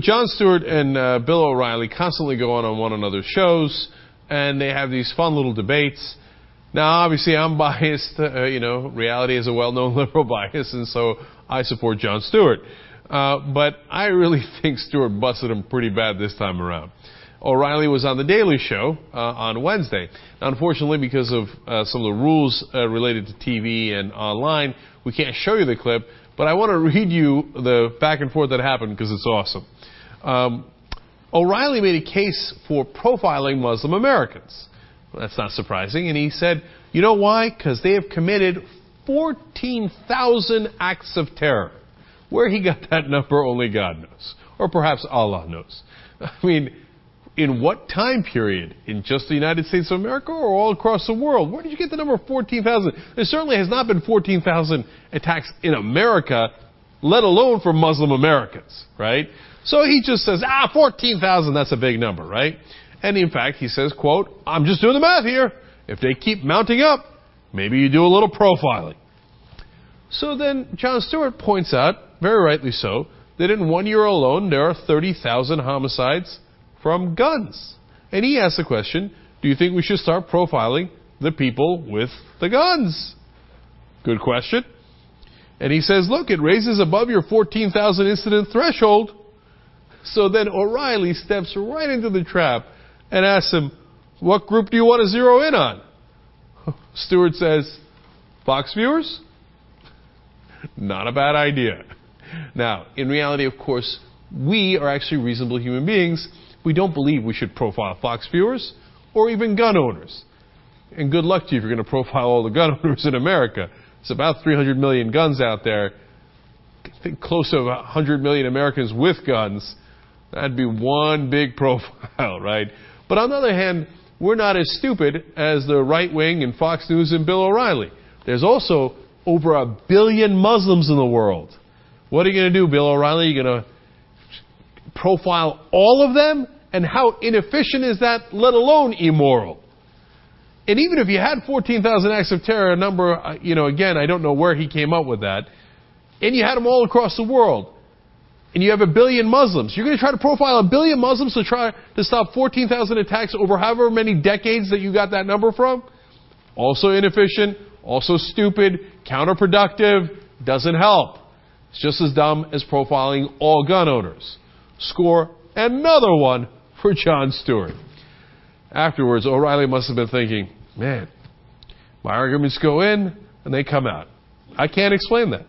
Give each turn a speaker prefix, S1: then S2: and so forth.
S1: Jon Stewart and Bill O'Reilly constantly go on one another's shows, and they have these fun little debates. Now, obviously, I'm biased. Reality is a well-known liberal bias, and so I support Jon Stewart. But I really think Stewart busted him pretty bad this time around. O'Reilly was on The Daily Show on Wednesday. Now, unfortunately, because of some of the rules related to TV and online, we can't show you the clip, but I want to read you the back and forth that happened because it's awesome. O'Reilly made a case for profiling Muslim Americans. Well, that's not surprising. And he said, you know why? Because they have committed 14,000 acts of terror. Where he got that number, only God knows. Or perhaps Allah knows. I mean, in what time period? In just the United States of America or all across the world? Where did you get the number 14,000? There certainly has not been 14,000 attacks in America, let alone for Muslim Americans, right? So he just says, 14,000, that's a big number, right? And in fact, he says, quote, I'm just doing the math here. If they keep mounting up, maybe you do a little profiling. So then Jon Stewart points out, very rightly so, that in 1 year alone, there are 30,000 homicides from guns. And he asks the question, do you think we should start profiling the people with the guns? Good question. And he says, look, it raises above your 14,000 incident threshold. So then O'Reilly steps right into the trap and asks him, what group do you want to zero in on? Stewart says, Fox viewers? Not a bad idea. Now, in reality, of course, we are actually reasonable human beings. We don't believe we should profile Fox viewers or even gun owners. And good luck to you if you're going to profile all the gun owners in America. It's about 300 million guns out there. I think close to 100 million Americans with guns. That'd be one big profile, right? But on the other hand, we're not as stupid as the right wing and Fox News and Bill O'Reilly. There's also over 1 billion Muslims in the world. What are you going to do, Bill O'Reilly? Are you going to profile all of them? And how inefficient is that, let alone immoral? And even if you had 14,000 acts of terror, a number, again, I don't know where he came up with that, and you had them all across the world, and you have 1 billion Muslims, you're going to try to profile 1 billion Muslims to try to stop 14,000 attacks over however many decades that you got that number from? Also inefficient, also stupid, counterproductive, doesn't help. It's just as dumb as profiling all gun owners. Score another one for Jon Stewart. Afterwards, O'Reilly must have been thinking, man, my arguments go in and they come out. I can't explain that.